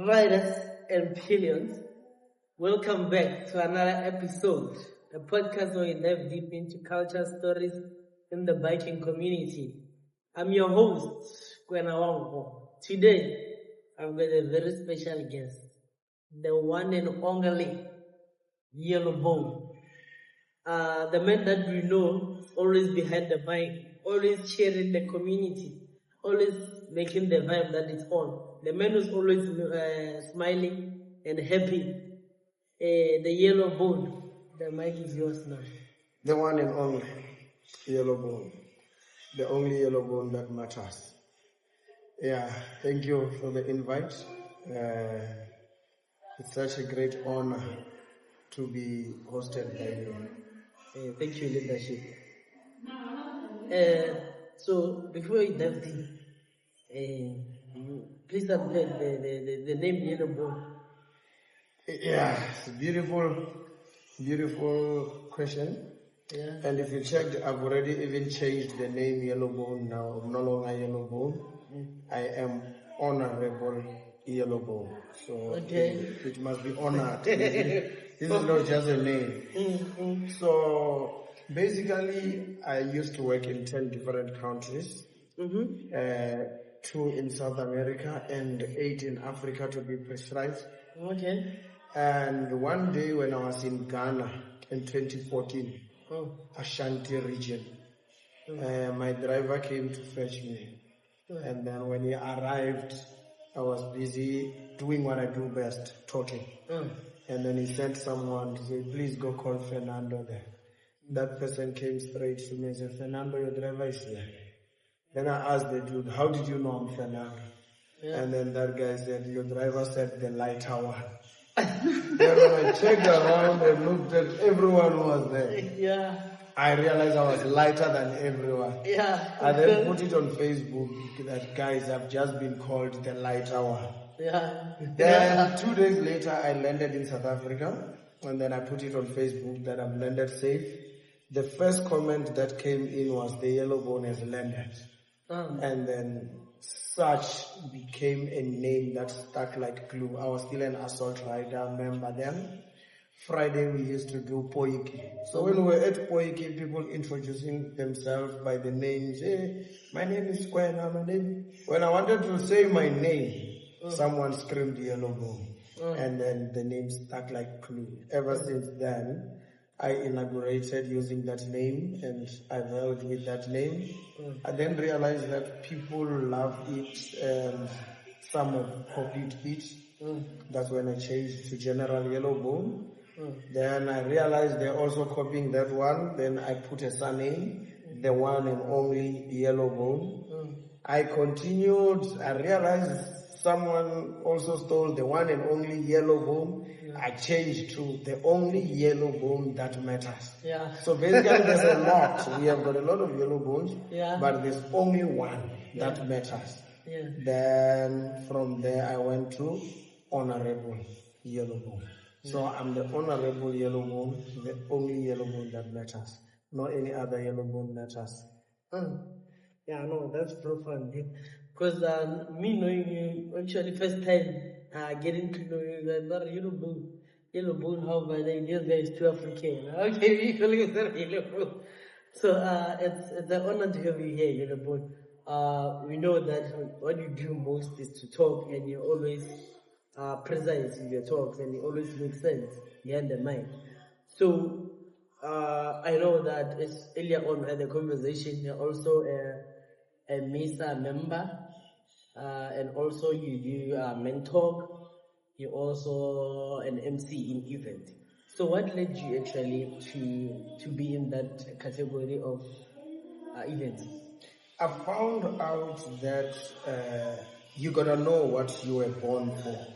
Riders and Pillions, welcome back to another episode, a podcast where we dive deep into culture stories in the biking community. I'm your host, Kwena. Today, I've got a very special guest, the one and only YellowBone. The man that we know, always behind the bike, always cheering the community, always making the vibe that it's on. The man who's always smiling and happy. The YellowBone. The mic is yours now. The one and only YellowBone. The only YellowBone that matters. Yeah, thank you for the invite. It's such a great honor to be hosted by you. Thank you, leadership. So before we dive deep, please update the name YellowBone. Yeah, it's a beautiful question. Yeah. And if you checked, I've already even changed the name YellowBone now. I'm no longer YellowBone. I am Honorable YellowBone. So it must be honored. This is not just a name. So basically, I used to work in 10 different countries. 2 in South America and 8 in Africa to be precise. Okay. And one day when I was in Ghana in 2014, Ashanti region, my driver came to fetch me. And then when he arrived, I was busy doing what I do best, talking. And then he sent someone to say, please go call Fernando there. That person came straight to me and said, Fernando, your driver is here. Then I asked the dude, how did you know I'm Fernando? And then that guy said, your driver said the lighter one. Then when I checked around and looked at everyone who was there, I realized I was lighter than everyone. I then put it on Facebook that, guys, I've just been called the lighter one. Then 2 days later, I landed in South Africa, and then I put it on Facebook that I've landed safe. The first comment that came in was the YellowBone has landed. And then such became a name that stuck like glue. I was still an assault rider, remember then? Friday we used to do Poiki. So when we were at Poiki, people introducing themselves by the names. Hey, my name is Kwena, When I wanted to say my name, someone screamed YellowBone. And then the name stuck like glue. Ever since then, I inaugurated using that name and I've held with that name. I then realized that people love it and some have copied it. That's when I changed to General YellowBone. Then I realized they're also copying that one. Then I put a surname, the one and only YellowBone. I continued. I realized someone also stole the one and only YellowBone. I changed to the only YellowBone that matters. So basically there's a lot. We have got a lot of YellowBones, but there's only one that matters. Then from there I went to Honorable YellowBone. So I'm the Honorable YellowBone, the only YellowBone that matters. Not any other YellowBone matters. Yeah, no, that's profound. Because me knowing you, actually first time getting to know you, like, not YellowBone, how by then this guy is too African. Okay, we calling yourself YellowBone. So it's an honor to have you here, YellowBone. We know that what you do most is to talk, and you always precise in your talks, and you always make sense behind the mind. So I know that it's earlier on in the conversation, you're also a MISA member, and also you do mentor. You're also an MC in event. So what led you actually to be in that category of events? I found out that you gotta know what you were born for.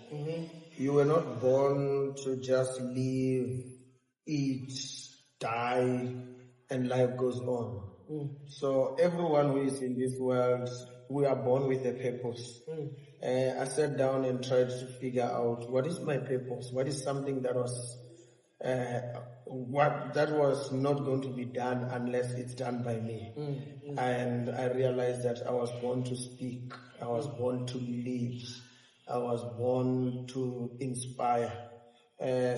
You were not born to just live, eat, die, and life goes on. So everyone who is in this world, we are born with a purpose. I sat down and tried to figure out what is my purpose. What is something that was not going to be done unless it's done by me. And I realized that I was born to speak. I was born to live. I was born to inspire.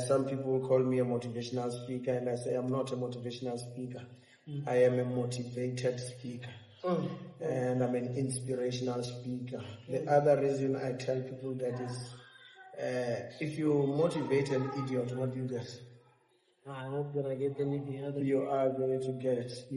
Some people call me a motivational speaker, and I say I'm not a motivational speaker. I am a motivated speaker. And I'm an inspirational speaker. The other reason I tell people that is, if you motivate an idiot, what do you get? I'm not gonna get anything other. You are going to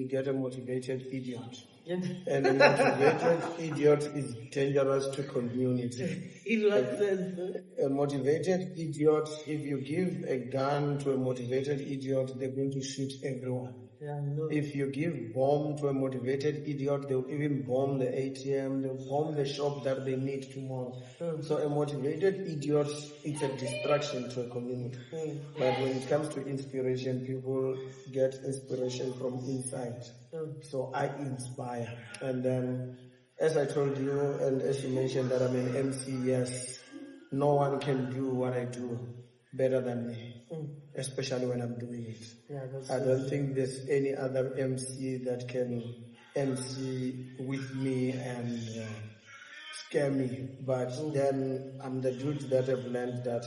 get a motivated idiot. And a motivated idiot is dangerous to community. In what sense? A motivated idiot, if you give a gun to a motivated idiot, they're going to shoot everyone. Yeah, no. If you give bomb to a motivated idiot, they'll even bomb the ATM, they'll bomb the shop that they need tomorrow. So a motivated idiot, it's a distraction to a community. But when it comes to inspiration, people get inspiration from inside. So I inspire. And then, as I told you, and as you mentioned that I'm an MC, yes, no one can do what I do better than me, especially when I'm doing it. Yeah, I don't think there's any other MC that can MC with me and scare me. But then I'm the dude that have learned that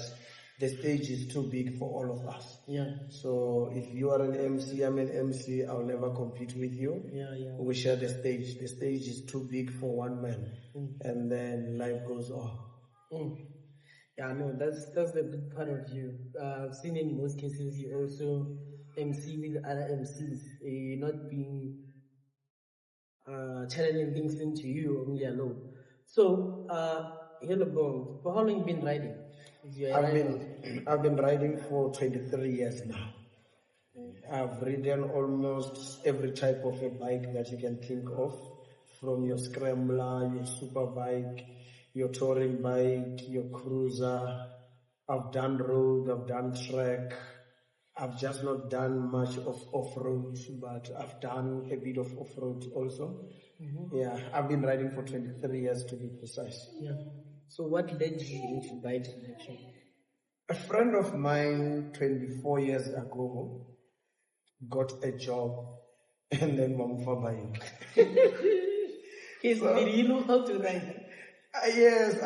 the stage is too big for all of us. Yeah. So if you are an MC, I'm an MC, I'll never compete with you. Yeah, yeah. We share the stage. The stage is too big for one man. And then life goes on. Yeah, no, that's the good part of you. I've seen in most cases you also MC with other MCs. You're not being channeling things into you only alone. So, YellowBone, for how long have you been riding? I've been riding for 23 years now. I've ridden almost every type of a bike that you can think of, from your scrambler, your super bike, your touring bike, your cruiser. I've done road, I've done track. I've just not done much of off-road, but I've done a bit of off-road also. Yeah, I've been riding for 23 years to be precise. Yeah. So what led you into biking actually? A friend of mine 24 years ago got a job and then went for bike. Did you know how to ride? Yes,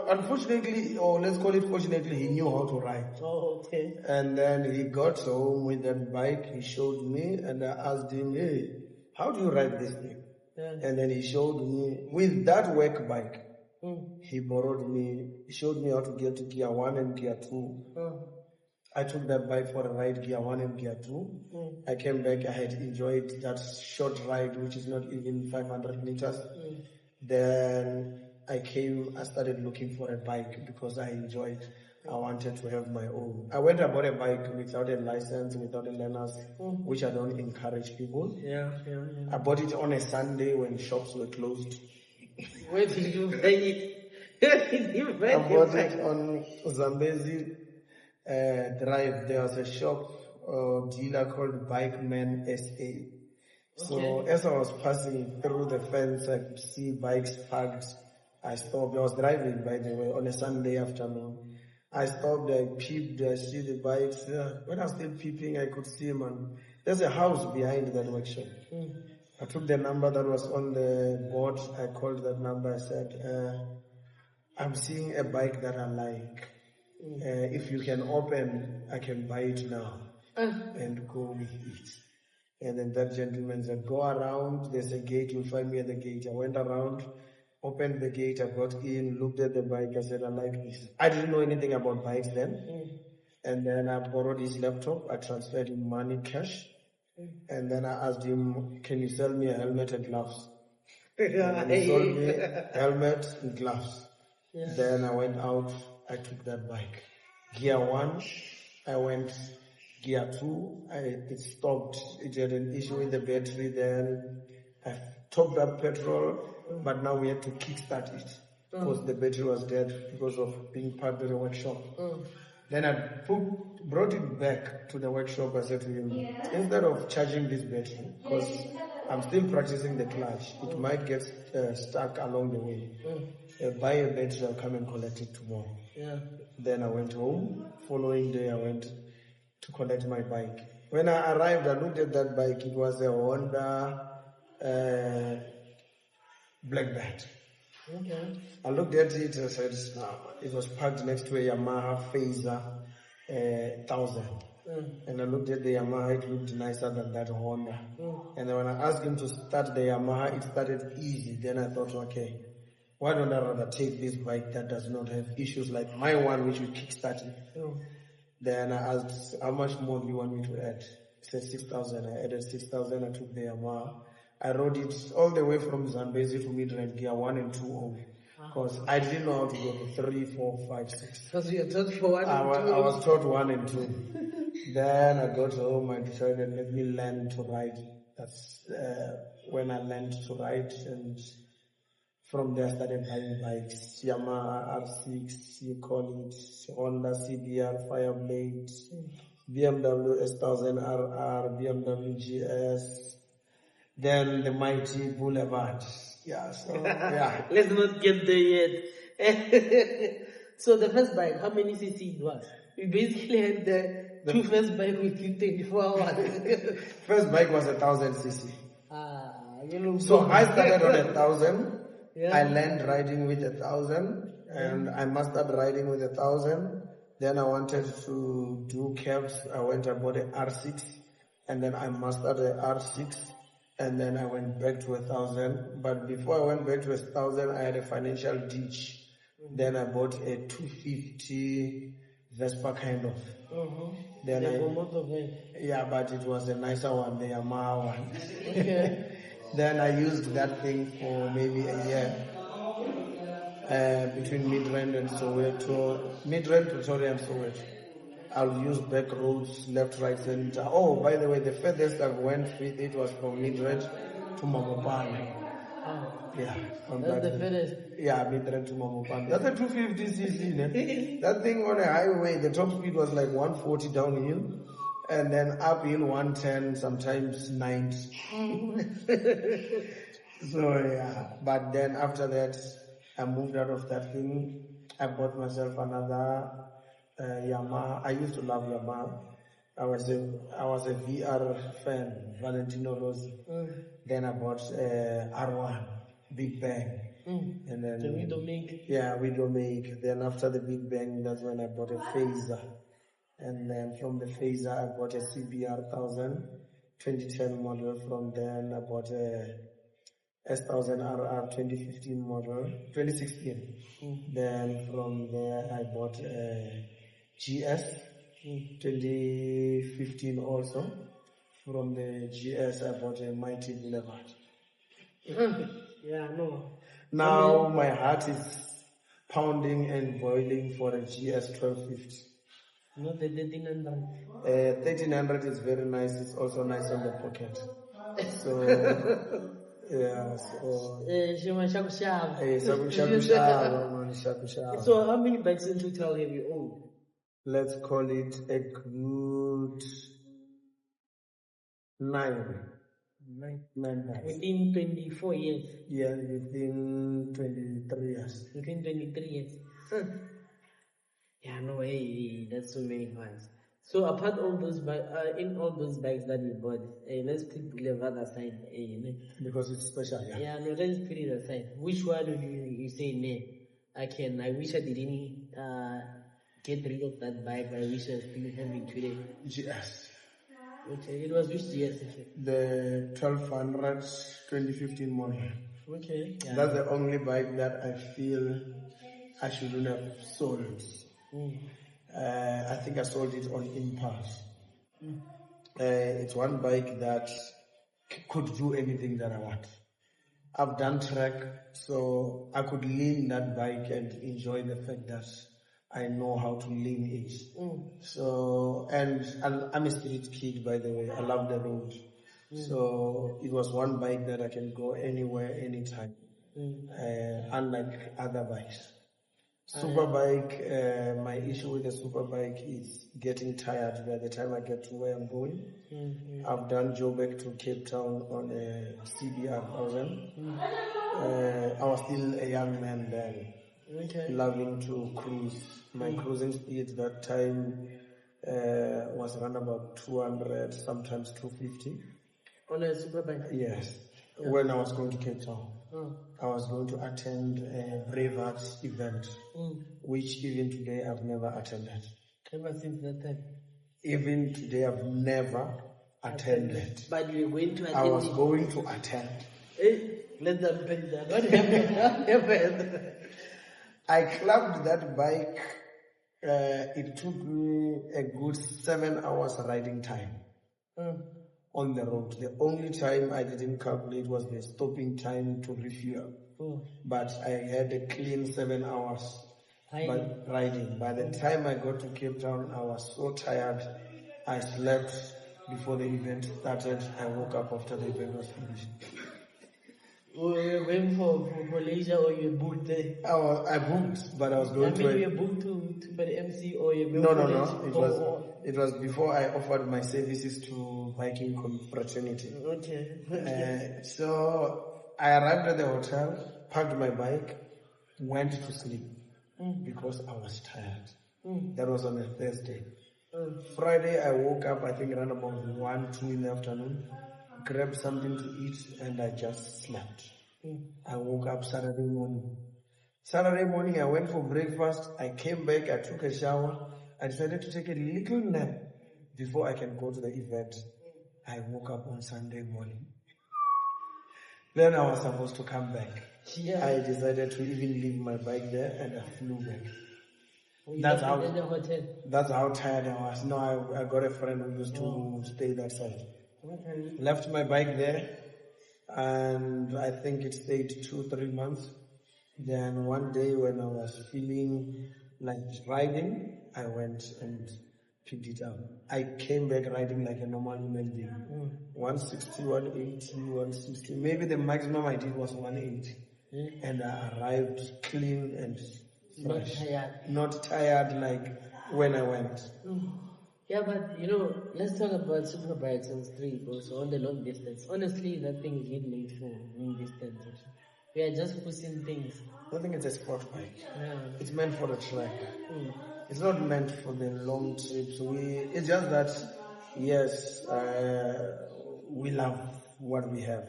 unfortunately, or let's call it fortunately, he knew how to ride. Oh, okay. And then he got home with that bike, he showed me, and I asked him, hey, how do you ride this thing? Yeah. And then he showed me, with that work bike, he showed me how to get to gear 1 and gear 2. I took that bike for a ride, gear 1 and gear 2. I came back, I had enjoyed that short ride, which is not even 500 meters. Then I started looking for a bike because I wanted to have my own. I went and bought a bike without a license, without a learners, which I don't encourage people. Yeah. I bought it on a Sunday when shops were closed. Where did you buy it? I bought it on Zambezi Drive. There was a shop dealer called Bikeman SA. So as I was passing through the fence, I could see bikes parked. I stopped. I was driving, by the way, on a Sunday afternoon. I stopped, I peeped, I see the bikes. When I was still peeping, I could see, there's a house behind that workshop. I took the number that was on the board. I called that number. I said, I'm seeing a bike that I like. If you can open, I can buy it now and go with it. And then that gentleman said, go around. There's a gate. You'll find me at the gate. I went around, opened the gate. I got in, looked at the bike. I said, I like this. I didn't know anything about bikes then. And then I borrowed his laptop. I transferred him money, cash. And then I asked him, can you sell me a helmet and gloves? And he sold me a helmet and gloves. Yeah. Then I went out, I took that bike. Gear 1, I went. Gear 2, it stopped. It had an issue with the battery. Then I topped up petrol, but now we had to kickstart it because the battery was dead because of being parked at the workshop. Then I brought it back to the workshop. I said to him, instead of charging this battery, because I'm still practicing the clutch, it might get stuck along the way. Buy a battery, I'll come and collect it tomorrow. Yeah. Then I went home. Following day, I went to collect my bike. When I arrived, I looked at that bike. It was a Honda Blackbird. Okay. I looked at it and said, it was parked next to a Yamaha Phaser 1000. And I looked at the Yamaha, it looked nicer than that Honda. And then when I asked him to start the Yamaha, it started easy. Then I thought, okay, why don't I rather take this bike that does not have issues like my one, which you kickstarted? Then I asked, how much more do you want me to add? He said 6,000. I added 6,000. I took the Yamaha. I rode it all the way from Zambezi to mid-range gear 1 and 2 only. Because I didn't know how to go to 3, 4, 5, 6. Because you were taught for 1 and 2? I was taught 1 and 2. Then I got home, I decided, let me learn to ride. That's when I learned to ride, and from there I started buying bikes. Yamaha R6, you call it, Honda CBR Fireblade, BMW S1000RR, BMW GS, then the mighty Boulevard. Yeah, so, yeah. Let's not get there yet. So the first bike, how many cc it was? We basically had the two first bike within 24 hours. First bike was 1,000 cc. So I started on 1,000. Yeah. I learned riding with 1,000, and I mastered riding with 1,000. Then I wanted to do cabs. I bought an R6, and then I mastered the R6, and then I went back to 1,000. But before I went back to 1,000, I had a financial ditch. Then I bought a 250 Vespa kind of. Then yeah, but it was a nicer one, the Yamaha one. Okay. Then I used that thing for maybe a year. Between Midrand and Soweto, Midrand, Pretoria and Soweto. I'll use back roads, left, right, center. Oh, by the way, the furthest I went with it was from Midrand to Mamopane. Yeah, that's the furthest. Yeah, Midrand to Mamopane. That's a 250cc. That thing on a highway, the top speed was like 140 downhill, and then uphill 110, sometimes 90. So yeah, but then after that, I moved out of that thing. I bought myself another Yamaha. I used to love Yamaha. I was a VR fan, Valentino Rossi. Then I bought R1, Big Bang. And then the Widowmaker. Yeah, Widowmaker. Then after the Big Bang, that's when I bought a Phaser. And then from the Phaser, I bought a CBR 1000, 2010 model. From then, I bought a S1000RR 2015 model, 2016. Then from there, I bought a GS 2015 also. From the GS, I bought a mighty Boulevard. Yeah, no. Now my heart is pounding and boiling for a GS 1250. Not the 1300. 1300 is very nice. It's also nice on the pocket. So yeah. So how many bikes in total have you owned? Let's call it a good 9 bikes. Within 24 years? Yeah, within 23 years. Within 23 years. Yeah, no way. That's so many bikes. So apart all those in all those bikes that you bought, let's put Boulevard aside. Because it's special, yeah. Yeah, no, let's put it aside. Which one do you say, I wish I didn't get rid of that bike. I wish I still have it today. GS. Okay, it was which GS? The 1200 2015 model. Okay. Yeah. That's the only bike that I feel I shouldn't have sold. I think I sold it on impulse. It's one bike that could do anything that I want. I've done track, so I could lean that bike and enjoy the fact that I know how to lean it. So, and I'm a street kid, by the way. I love the road. So it was one bike that I can go anywhere, anytime, unlike other bikes. Superbike, my issue with the superbike is getting tired by the time I get to where I'm going. I've done Joburg to Cape Town on a CBR 1000. I was still a young man then, loving to cruise. My cruising speed that time was around about 200, sometimes 250. On a superbike? Yes, when I was going to Cape Town. I was going to attend a Brotherhood event, which even today I've never attended. Ever since that time? Even today I've never attended. But you were going to attend? I was going to attend. Let's unpack that. What happened? I clubbed that bike. It took me a good 7 hours riding time on the road. The only time I didn't calculate was the stopping time to refuel. But I had a clean 7 hours riding. By the time I got to Cape Town, I was so tired. I slept before the event started. I woke up after the event was finished. You were going for leisure, or you booked there? I booked, but I was going to... you booked to be the MC, or you No. It was before I offered my services to biking fraternity. Okay. So I arrived at the hotel, parked my bike, went to sleep because I was tired. That was on a Thursday. Friday I woke up, I think around about 1, 2 in the afternoon, grabbed something to eat, and I just slept. I woke up Saturday morning. Saturday morning I went for breakfast, I came back, I took a shower, I decided to take a little nap before I can go to the event. I woke up on Sunday morning. Then I was supposed to come back. I decided to even leave my bike there, and I flew back. That's how tired I was. No, I got a friend who used to stay that side. Left my bike there, and I think it stayed 2-3 months. Then one day when I was feeling like riding, I went and picked it up. I came back riding like a normal human being. 160, 180, 160. Maybe the maximum I did was 180. And I arrived clean and fresh. Not tired like when I went. Yeah, but let's talk about superbikes on street also, on the long distance. Honestly, that thing is not made for long distance. We are just pushing things. I think it's a sport bike. Yeah. It's meant for the track. It's not meant for the long trips. It's just that, yes, we love what we have.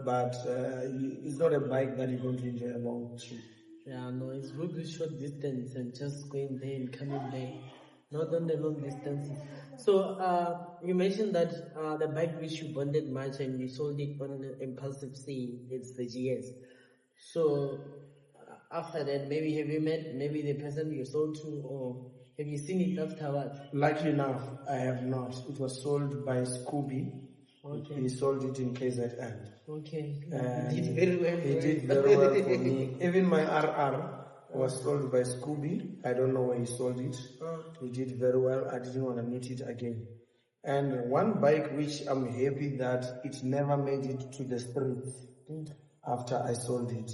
But it's not a bike that you're going to enjoy a long trip. Yeah, no, it's really short distance and just going there and coming back. Not on the long distances. So you mentioned that the bike which you bonded much and you sold it on an impulsive sale, it's the GS. So after that, maybe have you met maybe the person you sold to, or have you seen it afterwards? Lucky enough, I have not. It was sold by Scooby. Okay. He sold it in KZN. Okay. He did very well. He did very well for me. Even my RR was sold by Scooby. I don't know where he sold it. He did very well. I didn't want to meet it again. And one bike which I'm happy that it never made it to the streets after I sold it.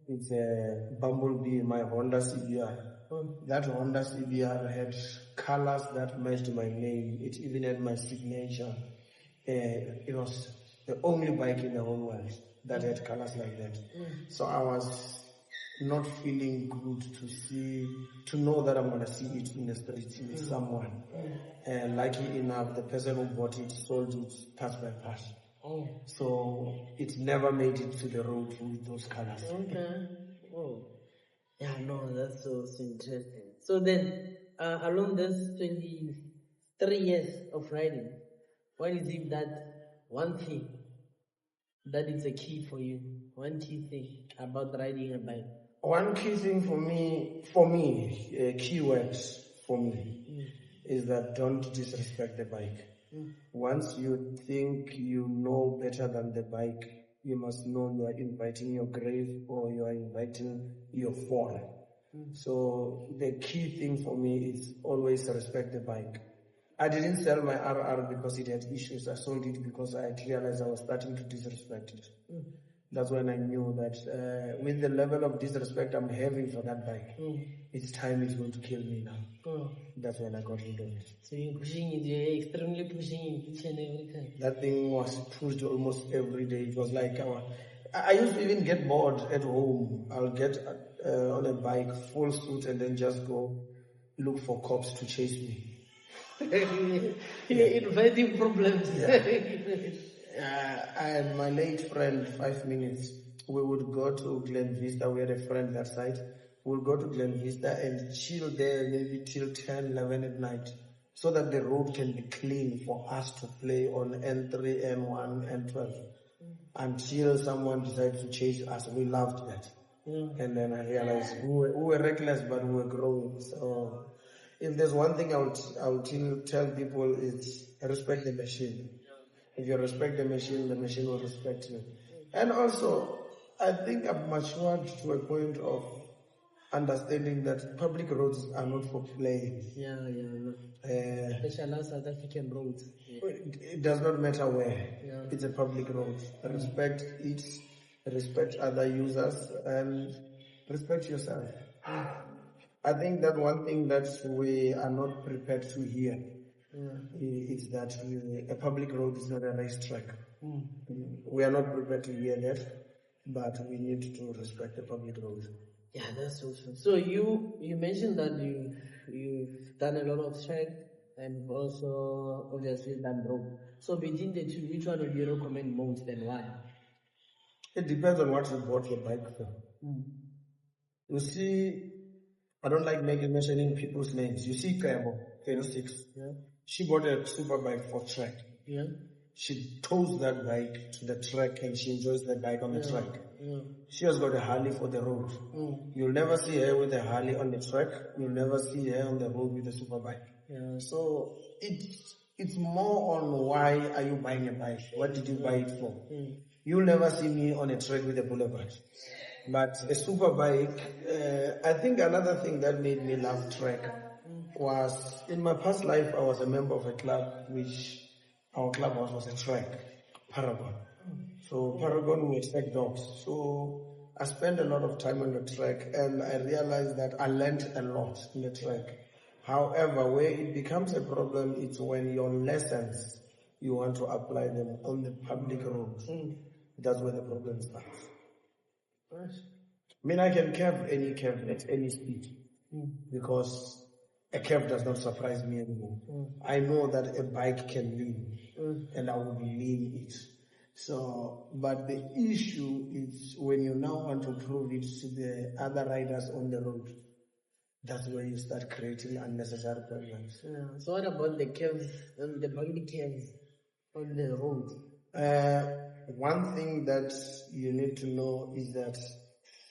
It's a Bumblebee, my Honda CBR. That Honda CBR had colors that matched my name. It even had my signature. It was the only bike in the whole world that had colors like that. So I was not feeling good to know that I'm going to see it in the streets with someone. And lucky enough, the person who bought it sold it part by part. So it never made it to the road with those colors. Okay. Yeah, no, that's so interesting. So then, along this 23 years of riding, what is it that one thing that is a key for you? One key thing about riding a bike? One key thing for me, keywords for me, is that don't disrespect the bike. Once you think you know better than the bike, you must know you are inviting your grave or you are inviting your fall. So the key thing for me is always respect the bike. I didn't sell my RR because it had issues. I sold it because I realized I was starting to disrespect it. That's when I knew that with the level of disrespect I'm having for that bike, its time is going to kill me now. That's when I got rid of it. So you're pushing it, you're extremely pushing it each and every time. That thing was pushed almost every day. It was like, I used to even get bored at home. I'll get on a bike, full suit, and then just go look for cops to chase me. You're inviting problems. And my late friend, 5 minutes, we would go to Glen Vista. We had a friend that side. We'll go to Glen Vista and chill there maybe till 10, 11 at night, so that the road can be clean for us to play on N3, N1, N12. Until someone decided to chase us. We loved that. And then I realized we were reckless, but we were growing. So if there's one thing I would tell people is respect the machine. If you respect the machine will respect you. And also, I think I've matured to a point of understanding that public roads are not for playing. Especially South African roads. It does not matter where. It's a public road. Respect it, respect other users, and respect yourself. I think that one thing that we are not prepared to hear is that a public road is not a racetrack. We are not prepared to hear that, but we need to respect the public road. Yeah, that's so true. So you mentioned that you've done a lot of track and also obviously done road. So between the two, which one would you recommend most and why? It depends on what you bought your bike for. You see, I don't like mentioning people's names. You see Kwena, 6. She bought a super bike for track. She tows that bike to the track and she enjoys the bike on the track. She has got a Harley for the road. You'll never see her with a Harley on the track. You'll never see her on the road with a super bike. So it's more on why are you buying a bike? What did you buy it for? You'll never see me on a track with a Boulevard. But a super bike, I think another thing that made me love track was, in my past life, I was a member of a club which our clubhouse was a track, Paragon. So Paragon, we track dogs. So I spent a lot of time on the track and I realized that I learned a lot in the track. However, where it becomes a problem, it's when your lessons, you want to apply them on the public road. That's where the problem starts. I mean, I can curve any curve at any speed because a curve does not surprise me anymore. I know that a bike can lean and I will lean it. So, but the issue is when you now want to prove it to the other riders on the road, that's where you start creating unnecessary problems. So what about the curves, the bumpy curves on the road? One thing that you need to know is that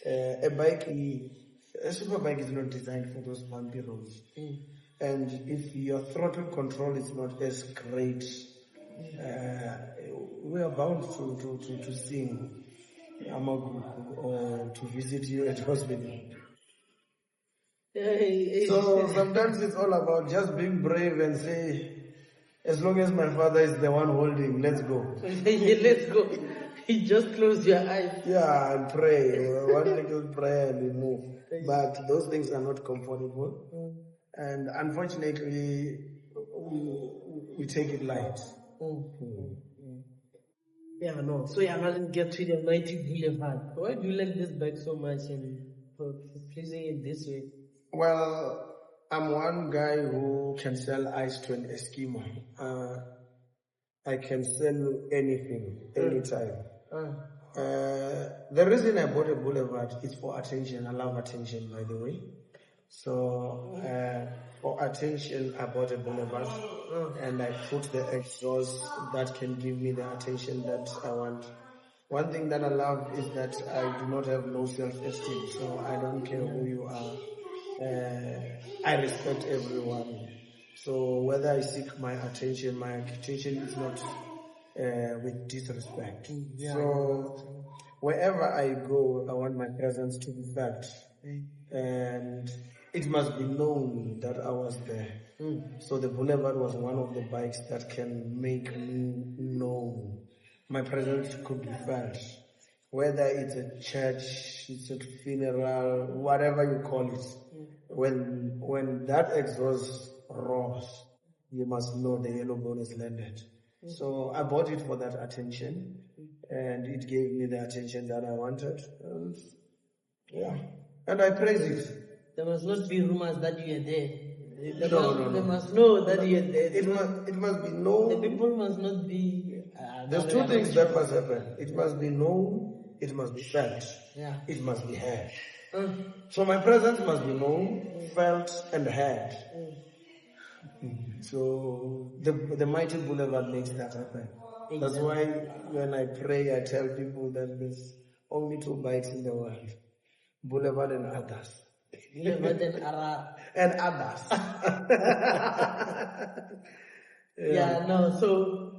a super bike is not designed for those bumpy roads. And if your throttle control is not as great, we are bound to sing Amaguku or to visit you at hospital. So sometimes it's all about just being brave and say, as long as my father is the one holding, let's go. Let's go. You just close your eyes. Yeah, and pray. One little prayer and we move. But those things are not comfortable. And unfortunately, we take it light. Yeah, no. So you're going to get to the 90 Boulevard. Why do you like this bike so much and for pleasing it this way? Well, I'm one guy who can sell ice to an Eskimo. I can sell anything, anytime. The reason I bought a Boulevard is for attention. I love attention, by the way. So, for attention, I bought a Boulevard and I put the exhaust that can give me the attention that I want. One thing that I love is that I do not have low self-esteem, so I don't care who you are. I respect everyone. So whether I seek my attention is not with disrespect. So wherever I go, I want my presence to be felt. And it must be known that I was there. So the Boulevard was one of the bikes that can make me known. My presence could be felt. Whether it's a church, it's a funeral, whatever you call it. When that exhaust roars, you must know the YellowBone is landed. So I bought it for that attention, and it gave me the attention that I wanted. And I praise it. There must not be rumors that you are there. They No. must know that you are there. It must be known. The people must not be... There's two things that must happen. It must be known it must be felt. Yeah. It must be heard. So my presence must be known, felt, and heard. So the mighty Boulevard makes that happen. Exactly. That's why when I pray, I tell people that there's only 2 bikes in the world: Boulevard and others. Boulevard and others. And others. Yeah, no, so,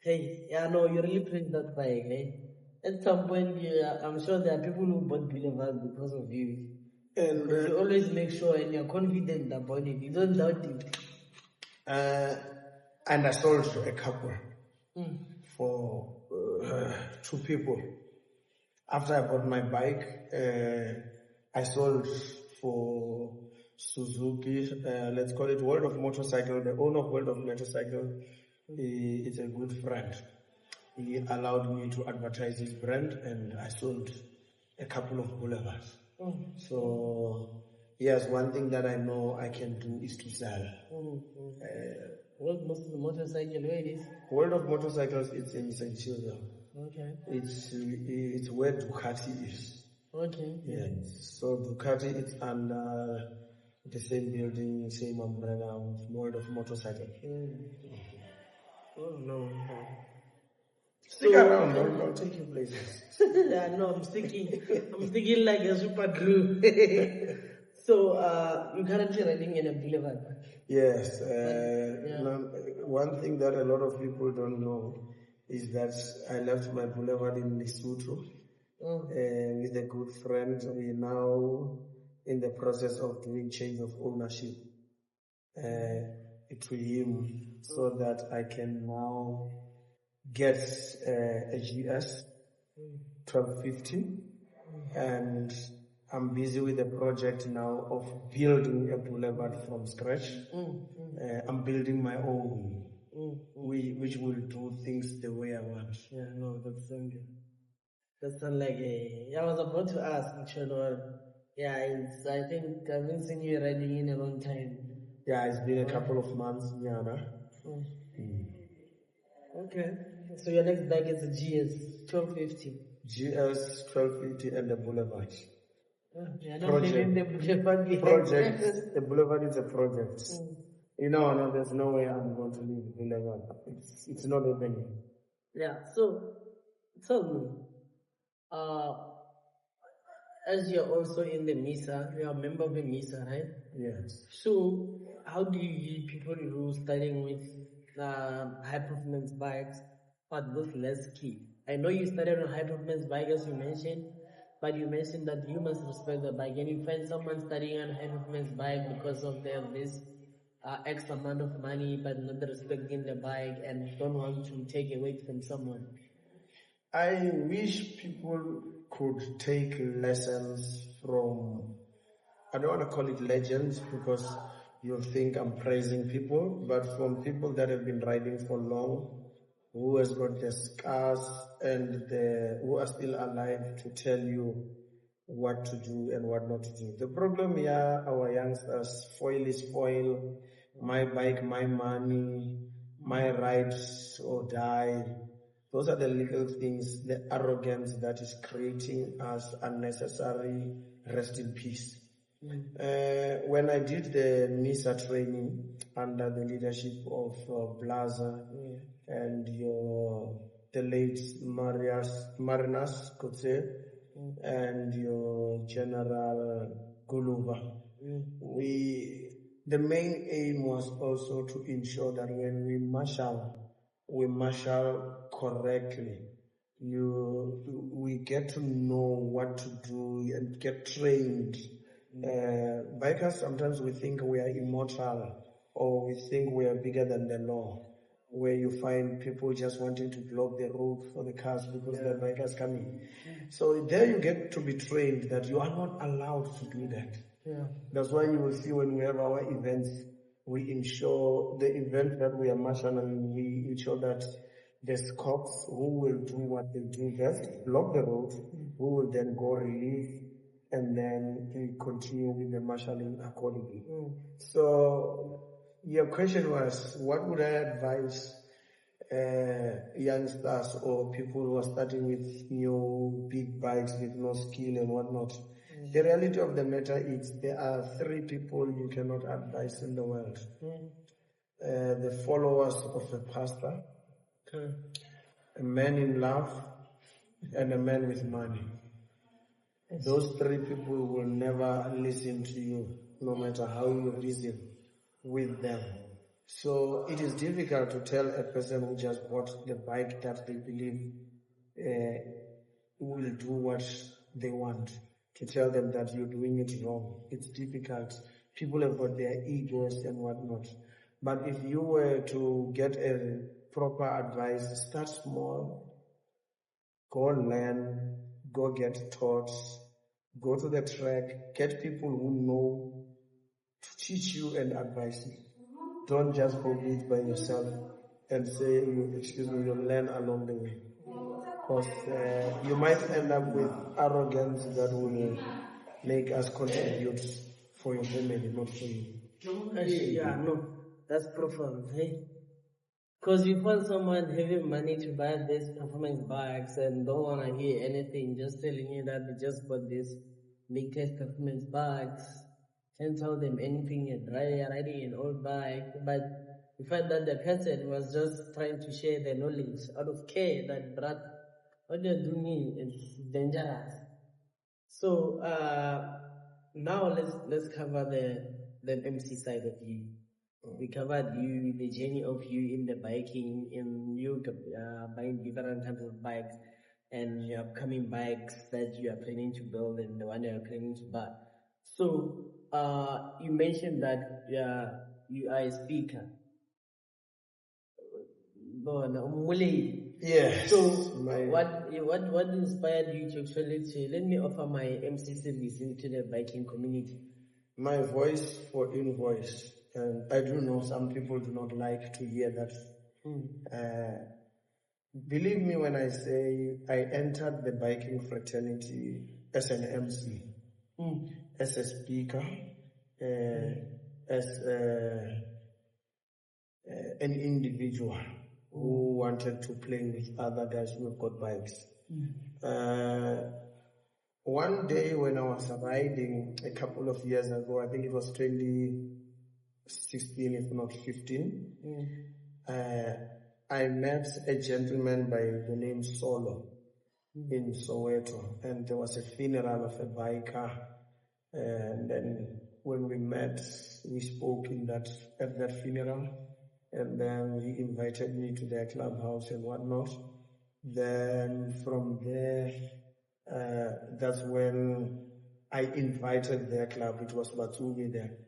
hey, yeah, no, you really praise that bike, eh? At some point, I'm sure there are people who bought Boulevard because of you. And you always make sure and you're confident about it. You don't doubt it. And I sold a couple for 2 people. After I bought my bike, I sold for Suzuki, let's call it World of Motorcycle. The owner of World of Motorcycle is a good friend. He allowed me to advertise his brand, and I sold a couple of Boulevards. So, yes, one thing that I know I can do is to sell. World of Motorcycle, where it is? World of Motorcycles, it's in St. Cecil. Okay. It's where Ducati is. Okay. Yes. So Ducati, it's under the same building, same umbrella of World of Motorcycle. Oh no. Stick around, I'll take you places. Yeah, no, I'm sticking like a super glue. So you're currently riding in a Boulevard. Yes. One thing that a lot of people don't know is that I left my Boulevard in Lesotho. With a good friend. We're now in the process of doing change of ownership to him, so that I can now get a GS 1250, and I'm busy with the project now of building a Boulevard from scratch. I'm building my own, which will do things the way I want. Yeah, no, that's so good. That sounds like I was about to ask, actually. Yeah, I think I've been seeing you riding in a long time. Yeah, it's been a couple of months, yeah. Okay. So your next bike is a GS 1250. GS 1250 and the Boulevard. Project. The Boulevard is a project. No, there's no way I'm going to leave Boulevard. It's not happening. Yeah, so tell me, as you're also in the MISA, you're a member of the MISA, right? Yes. So how do you use people who are starting with high performance bikes but with less key? I know you started on high performance bike as you mentioned, but you mentioned that you must respect the bike, and you find someone studying on high performance bike because of this X amount of money, but not respecting the bike and don't want to take away from someone. I wish people could take lessons from, I don't want to call it legends because you'll think I'm praising people, but from people that have been riding for long, who has got the scars and who are still alive to tell you what to do and what not to do. The problem here, our youngsters, spoil, my bike, my money, my rights or die. Those are the little things, the arrogance that is creating us unnecessary rest in peace. When I did the MISA training under the leadership of Blaza and the late Marinas Kotse and your General Guluva, the main aim was also to ensure that when we marshal correctly. We get to know what to do and get trained. Bikers, sometimes we think we are immortal or we think we are bigger than the law, where you find people just wanting to block the road for the cars because the bikers coming. So there you get to be trained that you are not allowed to do that. That's why you will see when we have our events, we ensure the event that we are marshalling, we ensure that there's cops who will do what they do best, block the road, who will then go relieve, and then we continue with the marshalling accordingly. So your question was, what would I advise youngsters or people who are starting with new big bikes with no skill and whatnot. The reality of the matter is there are 3 people you cannot advise in the world. The followers of a pastor, a man in love, and a man with money. Those 3 people will never listen to you, no matter how you reason with them. So it is difficult to tell a person who just bought the bike that they believe will do what they want, to tell them that you're doing it wrong. It's difficult. People have got their egos and whatnot. But if you were to get a proper advice, start small, go learn, go get taught, go to the track, get people who know to teach you and advise you. Don't just go it by yourself and say, you'll learn along the way. Because you might end up with arrogance that will make us contribute for your family, not for you. Yeah, no, that's profound, hey? Because you find someone having money to buy these performance bikes and don't want to hear anything, just telling you that they just bought this latest performance bikes. Can't tell them anything, you're riding an old bike, but you find that the person was just trying to share their knowledge out of care that, brother, what you're doing is dangerous. So now let's cover the MC side of you. We covered you, the journey of you in the biking, in you buying different kinds of bikes, and your upcoming bikes that you are planning to build and the one you are planning to buy. So you mentioned that you are a speaker. Yes. So what inspired you to actually say, let me offer my MC service into the biking community? My voice for invoice. And I do know some people do not like to hear that. Believe me when I say I entered the biking fraternity as an MC, as a speaker, as an individual who wanted to play with other guys who have got bikes. One day when I was riding a couple of years ago, I think it was 2016, if not 15, I met a gentleman by the name Solo in Soweto, and there was a funeral of a biker, and then when we met, we spoke at that funeral, and then he invited me to their clubhouse and whatnot. Then from there, that's when I invited their club. It was Batumi there.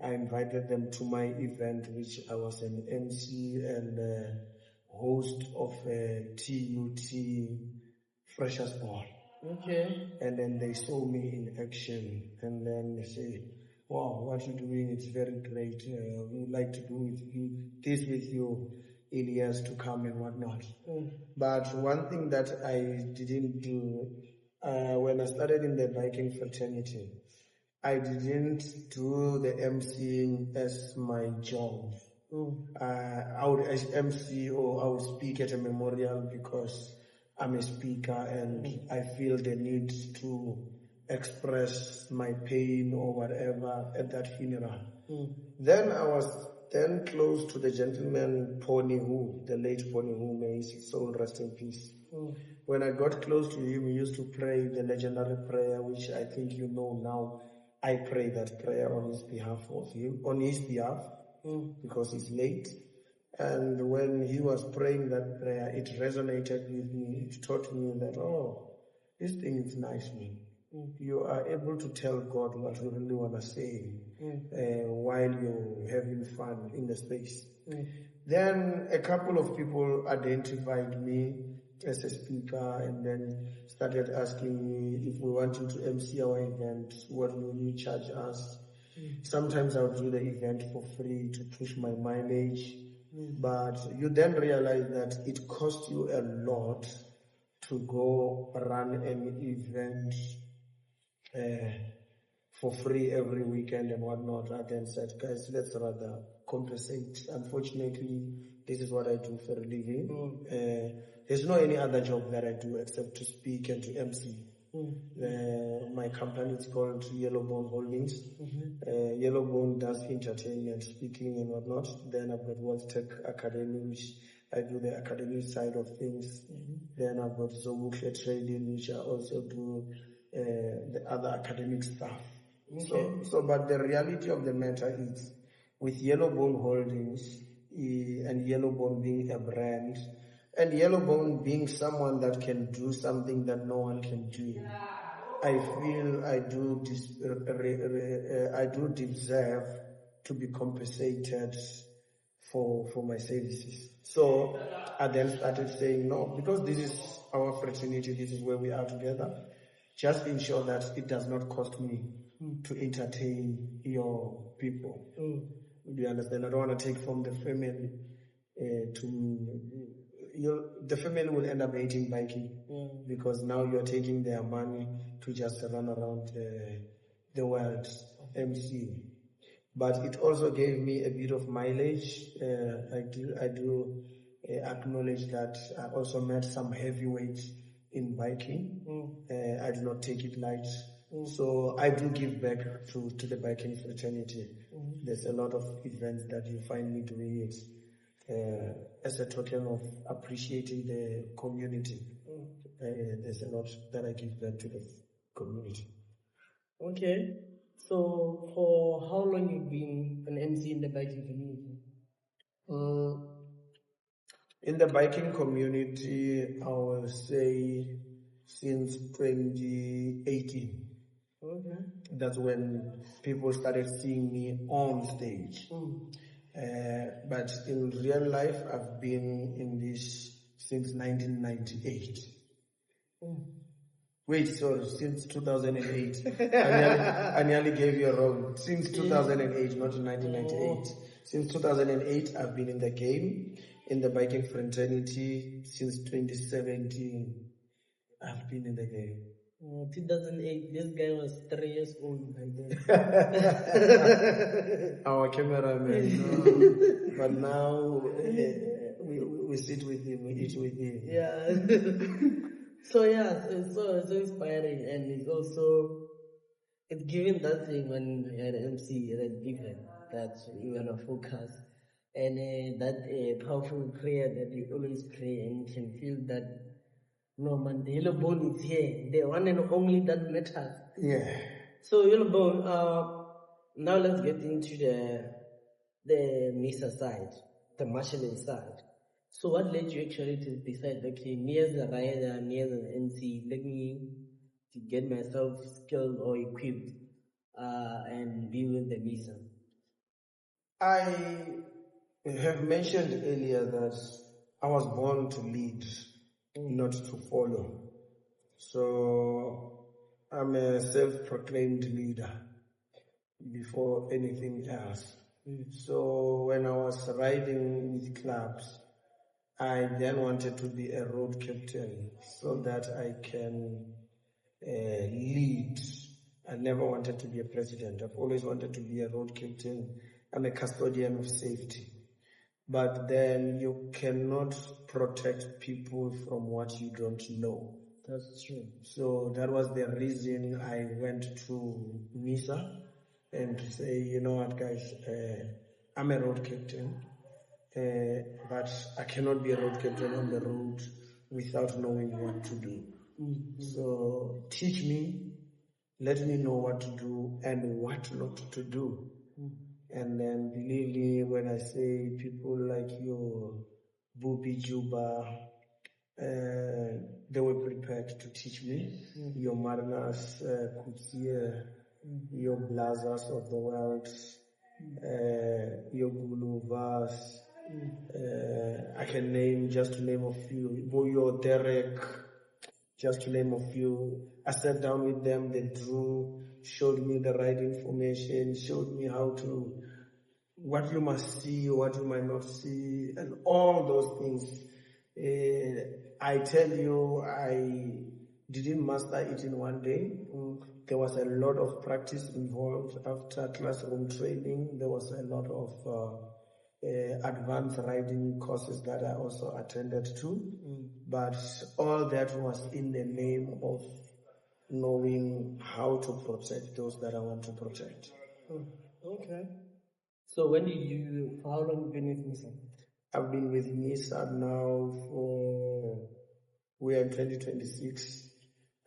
I invited them to my event, which I was an MC and host of a TUT Freshers Ball. Okay. And then they saw me in action, and then they say, wow, what you're doing is very great. We would like to do this with you in years to come and whatnot. But one thing that I didn't do, when I started in the biking fraternity, I didn't do the MCing as my job. I would MC or I would speak at a memorial because I'm a speaker and I feel the need to express my pain or whatever at that funeral. Then I was then close to the gentleman Pony Who, the late Pony Who, may his soul rest in peace. When I got close to him, he used to pray the legendary prayer, which I think you know now. I pray that prayer on his behalf because he's late. And when he was praying that prayer, it resonated with me. It taught me that, oh, this thing is nice, man. You are able to tell God what you really want to say while you're having fun in the space. Then a couple of people identified me as a speaker and then started asking me if we want you to MC our event, what will you charge us? Sometimes I would do the event for free to push my mileage, but you then realize that it costs you a lot to go run an event for free every weekend and whatnot. I then said, guys, let's rather compensate. Unfortunately, this is what I do for a living. There's no any other job that I do except to speak and to MC. My company is called YellowBone Holdings. YellowBone does entertainment, speaking and whatnot. Then I've got World Tech Academy, which I do the academic side of things. Then I've got Zobuhle Trading, which I also do the other academic stuff. But the reality of the matter is, with YellowBone Holdings and YellowBone being a brand, and YellowBone being someone that can do something that no one can do, I feel I do deserve to be compensated for my services. So I then started saying, no, because this is our fraternity, this is where we are together, just ensure that it does not cost me to entertain your people. Do you understand? I don't want to take from the family the family will end up hating biking because now you're taking their money to just run around the world MC. But it also gave me a bit of mileage. I do acknowledge that I also met some heavyweights in biking. I do not take it light. So I do give back to the biking fraternity. There's a lot of events that you find me doing it as a token of appreciating the community. There's a lot that I give back to the community. Okay. So for how long have you been an MC in the biking community? In the biking community, I will say since 2018. Okay. That's when people started seeing me on stage. But in real life, I've been in this since 1998. Wait, sorry, since 2008. I nearly gave you a wrong. Since 2008, not 1998. Since 2008, I've been in the game, in the biking fraternity. Since 2017, I've been in the game. 2008, this guy was 3 years old. Our cameraman. But now we sit with him, we eat with him. Yeah. So yeah, it's so inspiring, and it's giving that thing when you're an MC that's different, that you wanna focus, and that powerful prayer that you always pray, and you can feel that, no man, the YellowBone is here, the one and only that matters. Yeah. So YellowBone, now let's get into the MISA side, the marshalling side. So what led you actually to decide, okay, me as a rider, me as an MC, let me to get myself skilled or equipped and be with the MISA? I have mentioned earlier that I was born to lead, not to follow. So I'm a self-proclaimed leader before anything else. So when I was riding with clubs, I then wanted to be a road captain so that I can lead. I never wanted to be a president. I've always wanted to be a road captain. I'm a custodian of safety. But then you cannot protect people from what you don't know. That's true. So that was the reason I went to MISA and to say, you know what, guys, I'm a road captain. But I cannot be a road captain on the road without knowing what to do. So teach me, let me know what to do and what not to do. And then believe me when I say people like your Bubi Juba, they were prepared to teach me. Your Marinas, Kutia, your Blazers of the world, your Guluvas. I can name, just to name a few, Boyo, Derek, just to name a few. I sat down with them, they drew, showed me the right information, showed me what you must see, what you might not see, and all those things. I tell you, I didn't master it in one day, there was a lot of practice involved after classroom training. There was a lot of advanced riding courses that I also attended to. But all that was in the name of knowing how to protect those that I want to protect. Okay. So when did how long have you been with MISA? I've been with MISA now we are in 2026,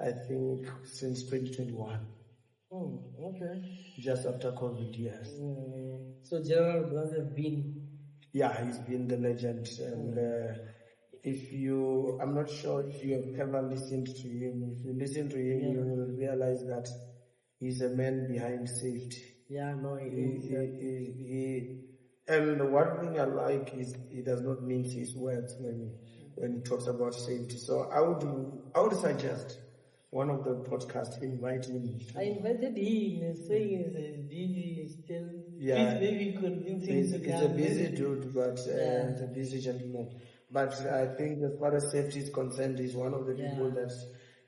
I think since 2021. Okay. Just after COVID, yes. So General Blanc has been... Yeah, he's been the legend. And I'm not sure if you have ever listened to him. If you listen to him, you will realize that he's a man behind safety. Yeah, no, and one thing I like is he does not mince his words when he talks about safety. So I would suggest one of the podcasts invite him. I invited him, saying he's busy still. Yeah, he's maybe convincing to come. He's a busy dude, but he's a busy gentleman. But I think as far as safety is concerned, he's one of the people that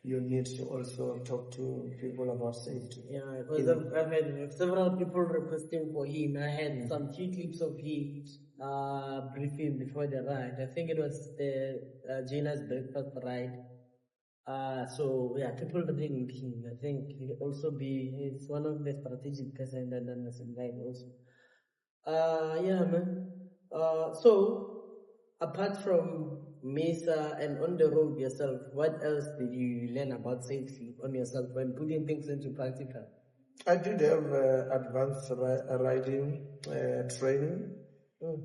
you need to also talk to people about safety. Yeah, because I've had several people requesting for him. I had some few clips of him briefing before the ride. I think it was the Gina's breakfast ride. People really need him. I think he's one of the strategic person that does invite also. So apart from MISA and on the road yourself, what else did you learn about safety on yourself when putting things into practical? I did have advanced riding training.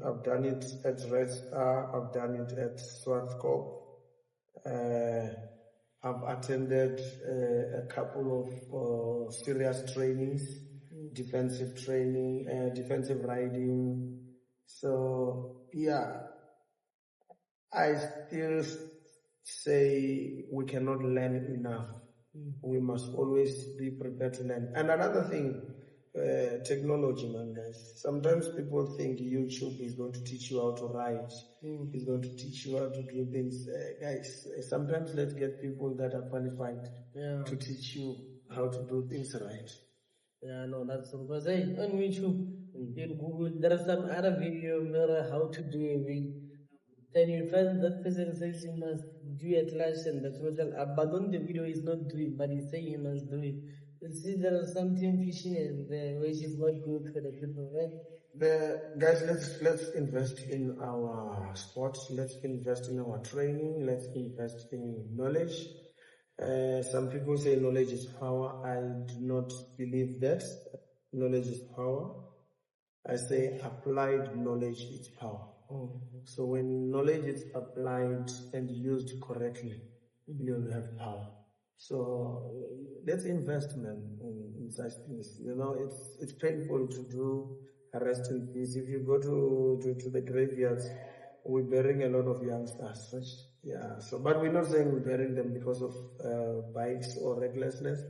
I've done it at Red Star, I've done it at Swarthkop. I've attended a couple of serious trainings, defensive training, defensive riding. So, I still say we cannot learn enough. We must always be prepared to learn. And another thing, technology, man, guys. Sometimes people think YouTube is going to teach you how to ride. It's going to teach you how to do things. Guys, sometimes let's get people that are qualified to teach you how to do things right. Yeah, no, that's because on YouTube, in Google, there are some other video on how to do it. Then you find that person says you must do a clash and the total, but on the video he's not doing, but he's saying you must do it. You see, there is something fishy there, which is not good for the people, right? Guys, let's invest in our sports. Let's invest in our training. Let's invest in knowledge. Some people say knowledge is power. I do not believe that. Knowledge is power. I say applied knowledge is power. So when knowledge is applied and used correctly, you'll have power. So let's invest, man, in such things. You know, it's painful to do rest in peace. If you go to the graveyards, we're burying a lot of youngsters. Yeah. So, but we're not saying we're burying them because of bikes or recklessness.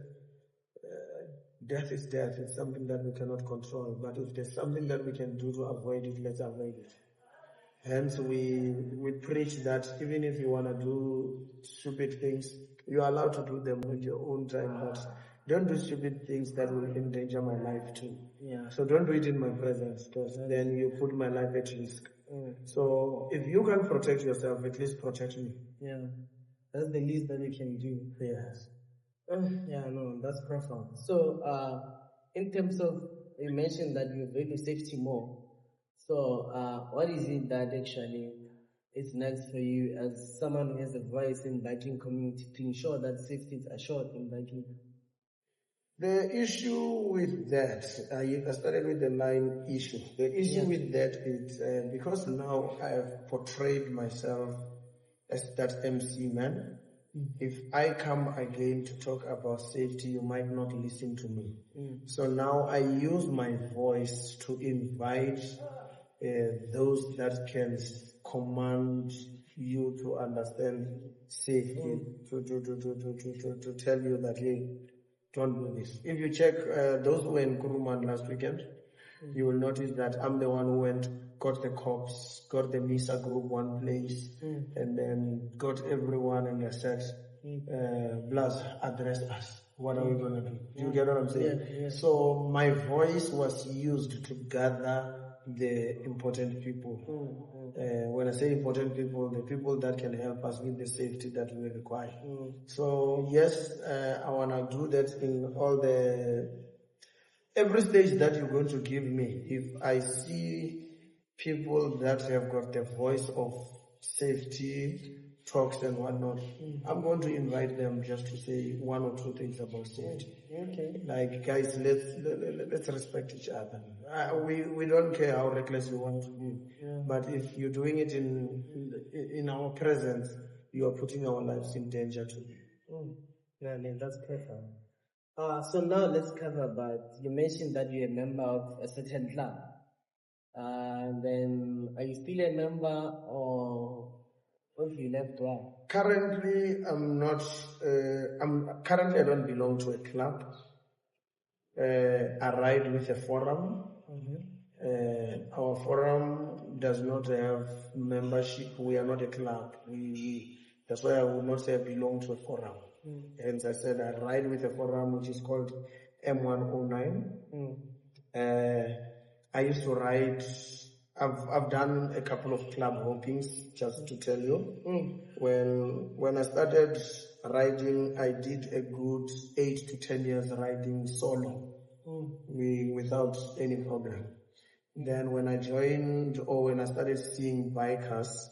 Death is death. It's something that we cannot control. But if there's something that we can do to avoid it, let's avoid it. Hence, we preach that even if you want to do stupid things, you're allowed to do them with your own time, but don't do stupid things that will endanger my life too. Yeah. So don't do it in my presence, because then you put my life at risk. So if you can protect yourself, at least protect me. Yeah, that's the least that you can do. Yes. That's profound. So, in terms of, you mentioned that you value safety more. So, what is it that actually is next for you as someone who has a voice in biking community to ensure that safety is assured in biking? The issue with that, I started with the line issue. The issue with that is because now I have portrayed myself as that MC man. If I come again to talk about safety, you might not listen to me. So now I use my voice to invite those that can command you to understand safety, to tell you that, hey, don't do this. If you check those who were in Kuruman last weekend, you will notice that I'm the one who went, got the cops, got the MISA group one place, and then got everyone and I said, Blaz, address us. what are we going to do? Do you get what I'm saying? Yeah. So my voice was used to gather the important people. When I say important people, the people that can help us with the safety that we require. So yes, I want to do that in every stage that you're going to give me. If I see people that have got the voice of safety, talks and whatnot, I'm going to invite them just to say one or two things about safety. Okay. Like, guys, let's respect each other. We don't care how reckless you want to be, but if you're doing it in our presence, you are putting our lives in danger too. Yeah, that's perfect. So now let's cover about, you mentioned that you're a member of a certain club. Then are you still a member, or have you left one? Currently, I'm not. Currently, I don't belong to a club. I ride with a forum. Our forum does not have membership. We are not a club. That's why I would not say I belong to a forum. Hence, I said I ride with a forum which is called M109. I used to ride. I've done a couple of club hoppings, just to tell you. When I started riding, I did a good 8 to 10 years riding solo, without any problem. Then when I joined, or when I started seeing bikers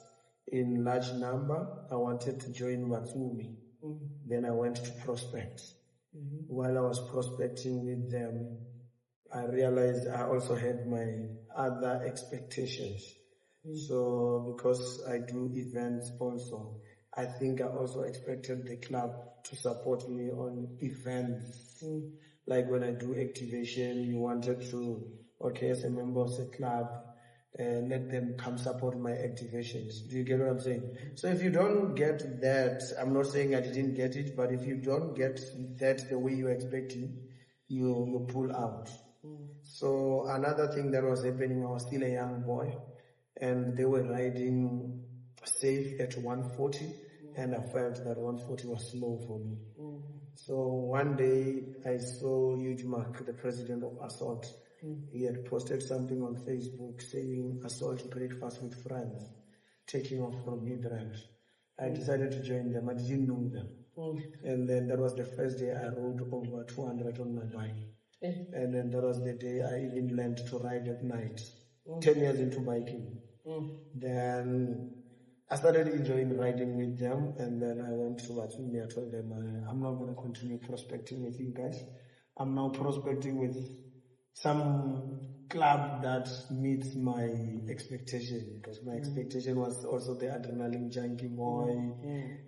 in large number, I wanted to join Watsumi. Then I went to prospect. While I was prospecting with them, I realized I also had my other expectations. So because I do events also, I think I also expected the club to support me on events. Like when I do activation, you wanted to, okay, as a member of the club, let them come support my activations. Do you get what I'm saying? So if you don't get that, I'm not saying I didn't get it, but if you don't get that the way you're expecting, you pull out. So another thing that was happening, I was still a young boy, and they were riding safe at 140, and I felt that 140 was slow for me. So one day I saw Huge Mark, the president of Assault. He had posted something on Facebook saying Assault Breakfast with Friends, taking off from Midrand. I decided to join them. I didn't know them. And then that was the first day I rode over 200 on my bike. And then that was the day I even learned to ride at night. 10 years into biking. Then I started enjoying riding with them, and then I went to Watsumi. I told them, I'm not going to continue prospecting with you guys. I'm now prospecting with some club that meets my expectation, because my expectation was also the adrenaline junkie boy.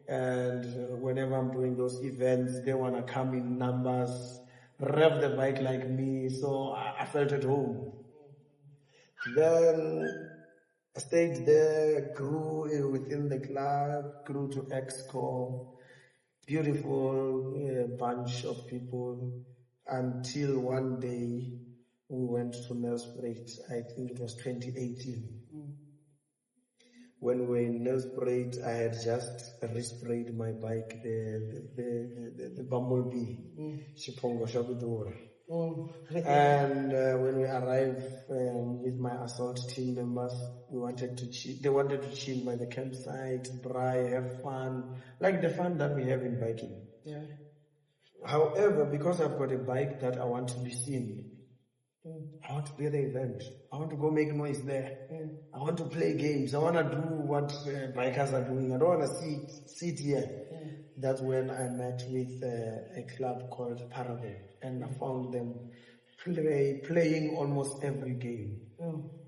And whenever I'm doing those events, they want to come in numbers, rev the bike like me, so I felt at home. Then I stayed there, grew within the club, grew to Exco, beautiful bunch of people, until one day we went to Nelspruit. I think it was 2018. When we were in Nelspruit, I had just resprayed my bike, the Bumblebee, Chipongo Shabudura. And when we arrived with my Assault team members, we wanted to chill. They wanted to chill by the campsite, braai, have fun, like the fun that we have in biking. However, because I've got a bike that I want to be seen, I want to be at the event. I want to go make noise there. I want to play games. I want to do what bikers are doing. I don't want to sit here. That's when I met with a club called Brotherhood, and I found them playing almost every game.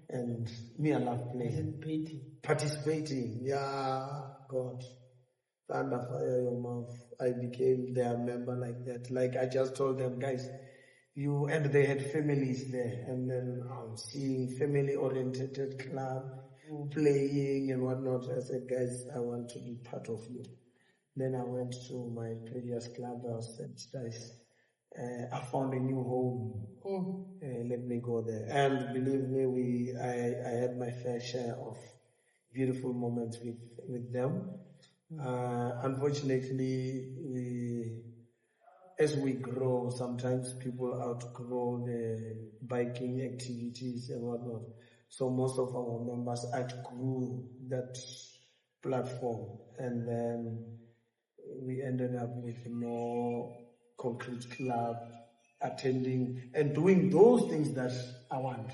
And me, I love playing. Participating. Yeah, God. Thunder, fire your mouth. I became their member like that. Like I just told them, guys, and they had families there, and then I'm seeing family-oriented club playing and whatnot. I said, guys, I want to be part of you. Then I went to my previous club. I said, guys, I found a new home. Let me go there. And believe me, I had my fair share of beautiful moments with them. Unfortunately, as we grow, sometimes people outgrow the biking activities and whatnot. So most of our members outgrew that platform, and then we ended up with no concrete club, attending and doing those things that I want,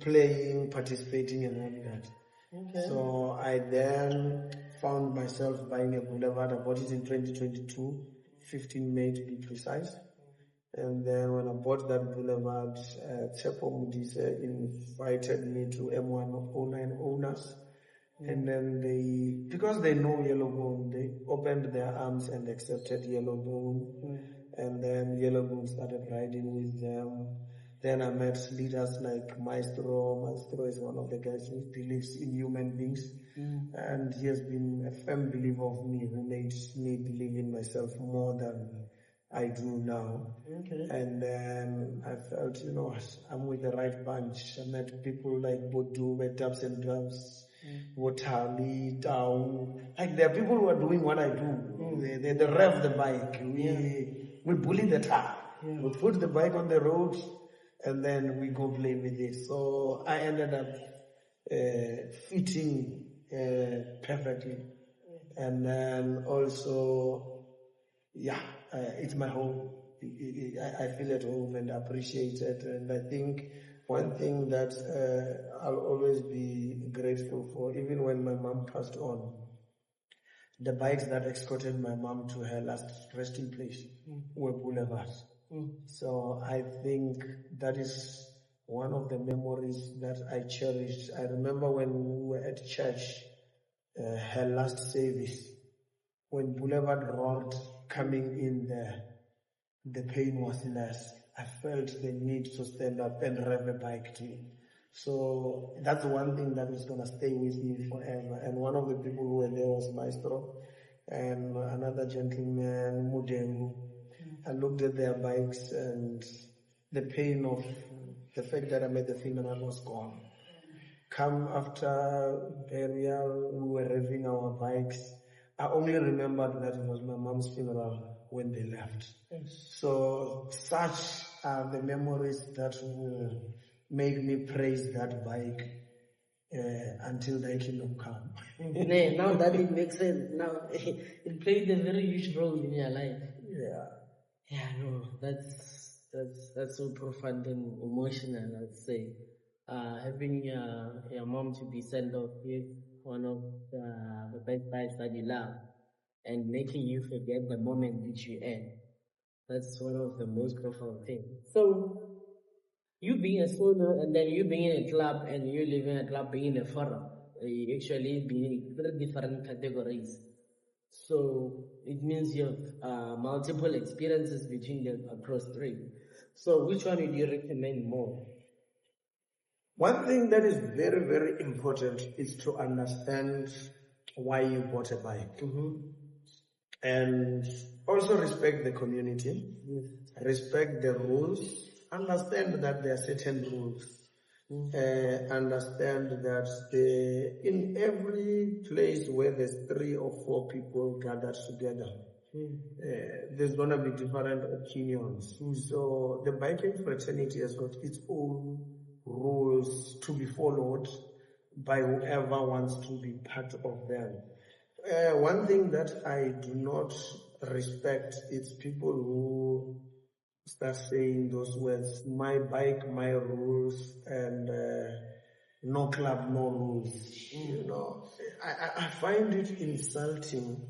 playing, participating and all that. Okay. So I then found myself buying a boulevard. I bought it in 2022, 15 May to be precise. And then when I bought that boulevard, Tsepo Mudise invited me to M109 owners. And then because they know YellowBone, they opened their arms and accepted YellowBone. And then YellowBone started riding with them. Then I met leaders like Maestro. Maestro is one of the guys who believes in human beings. And he has been a firm believer of me, who made me believe in myself more than I do now. Okay. And then I felt, I'm with the right bunch. I met people like Bodu, with Dubs and Drums, Wotali, Tau. Like, there are people who are doing what I do. They rev the bike. We bully the tar. We put the bike on the road, and then we go play with it. So I ended up fitting perfectly. And then also, it's my home. I feel at home and appreciate it. And I think one thing that I'll always be grateful for, even when my mom passed on, the bikes that escorted my mom to her last resting place were boulevards. So I think that is one of the memories that I cherished. I remember when we were at church, her last service, when Boulevard roared coming in there, the pain was less. I felt the need to stand up and rev a bike too. So that's one thing that is going to stay with me forever. And one of the people who were there was Maestro and another gentleman, Mudengu. I looked at their bikes and the pain of the fact that I made the funeral was gone. Come after burial, we were revving our bikes. I only remembered that it was my mom's funeral when they left. So such are the memories that will make me praise that bike until the kingdom come. Now that it makes sense. Now it played a very huge role in your life. Yeah, no, that's so profound and emotional, I'd say. Having your mom to be sent off with one of the best bikes that you love and making you forget the moment that you end. That's one of the most profound things. So, you being a solo and then you being in a club and you living in a club being in a forum, you actually being very different categories. So it means you have multiple experiences between them across three. So which one would you recommend more? One thing that is very, very important is to understand why you bought a bike. And also respect the community, respect the rules, understand that there are certain rules. Understand that in every place where there's 3 or 4 people gathered together, there's going to be different opinions. So the biking fraternity has got its own rules to be followed by whoever wants to be part of them. One thing that I do not respect is people who start saying those words, my bike, my rules, and no club, no rules. I find it insulting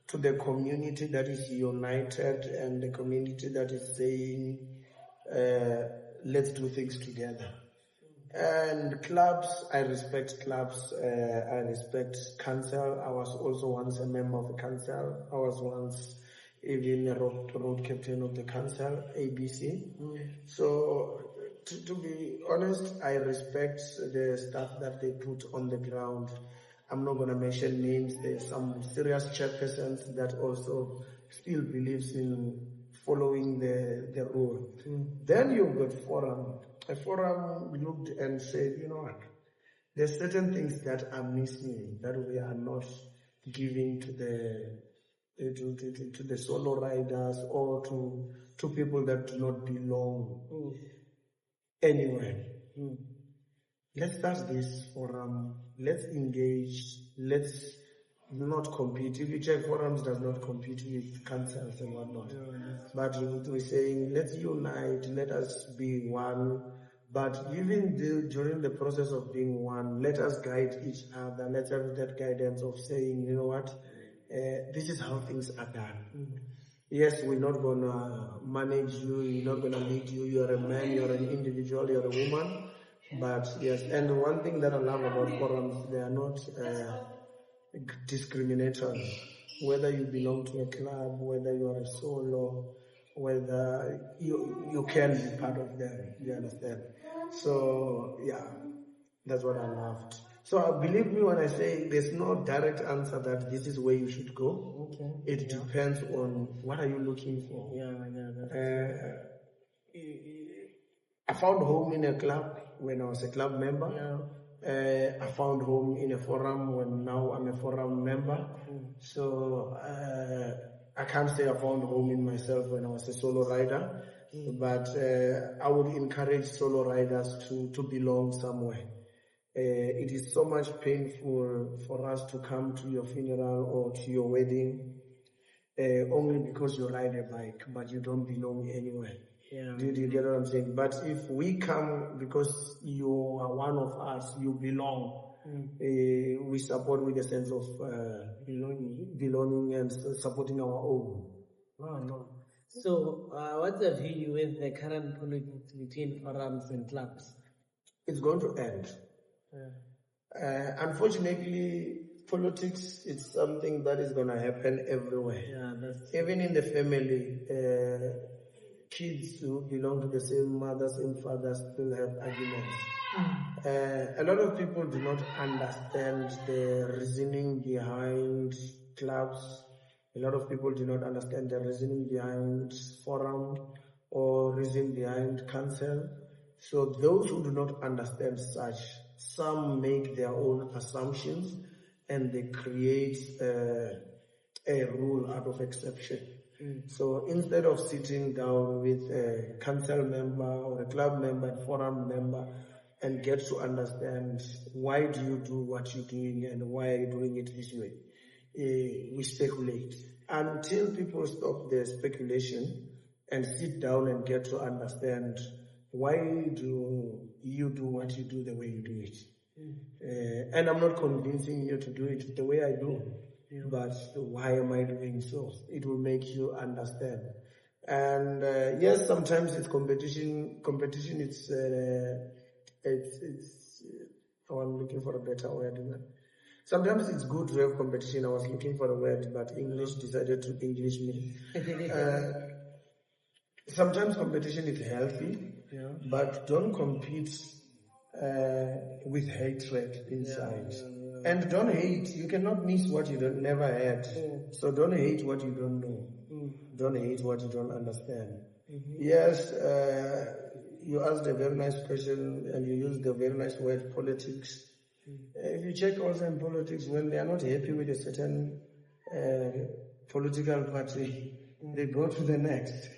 to the community that is united and the community that is saying, let's do things together. And clubs, I respect clubs, I respect council. I was also once a member of the council. I was once even a road captain of the council, ABC. So, to be honest, I respect the stuff that they put on the ground. I'm not going to mention names. There's some serious chairpersons that also still believes in following the rule. Then you've got forum. A forum looked and said, you know what, there's certain things that are missing, that we are not giving to to the solo riders or to people that do not belong anywhere. Let's start this forum. Let's engage. Let's not compete. If you check, forums does not compete with councils and whatnot. But we're saying, let's unite. Let us be one. But even during the process of being one, let us guide each other. Let's have that guidance of saying, you know what, this is how things are done. Yes, we're not going to manage you. We're not going to lead you. You're a man, you're an individual, you're a woman. But yes, and one thing that I love about forums, they are not discriminatory. Whether you belong to a club, whether you are a solo, whether you can be part of them, you understand? So yeah, that's what I loved. So believe me when I say there's no direct answer that this is where you should go. It depends on what are you looking for. I found home in a club when I was a club member. I found home in a forum when now I'm a forum member. So I can't say I found home in myself when I was a solo rider, but I would encourage solo riders to belong somewhere. It is so much painful for us to come to your funeral or to your wedding only because you ride a bike, but you don't belong anywhere. Do you get what I'm saying? But if we come because you are one of us, you belong, we support with a sense of belonging and supporting our own. So, what's the view with the current politics between forums and clubs? It's going to end. Unfortunately, politics is something that is going to happen everywhere. Even in the family, kids who belong to the same mother, same father still have arguments. A lot of people do not understand the reasoning behind clubs. A lot of people do not understand the reasoning behind forum or reason behind council. So those who do not understand such, some make their own assumptions and they create a rule out of exception. So instead of sitting down with a council member or a club member and forum member and get to understand why do you do what you're doing and why are you doing it this way, we speculate. Until people stop their speculation and sit down and get to understand why do you do what you do the way you do it. And I'm not convincing you to do it the way I do. But why am I doing so? It will make you understand. And yes, sometimes it's competition. Competition, it's I'm looking for a better word. Sometimes it's good to have competition. I was looking for a word, but English decided to English me. Sometimes competition is healthy, but don't compete with hatred inside. And don't hate. You cannot miss what you don't never had. So don't hate what you don't know. Don't hate what you don't understand. Yes, you asked a very nice question and you used the very nice word politics. If you check also in politics, when they are not happy with a certain political party, they go to the next.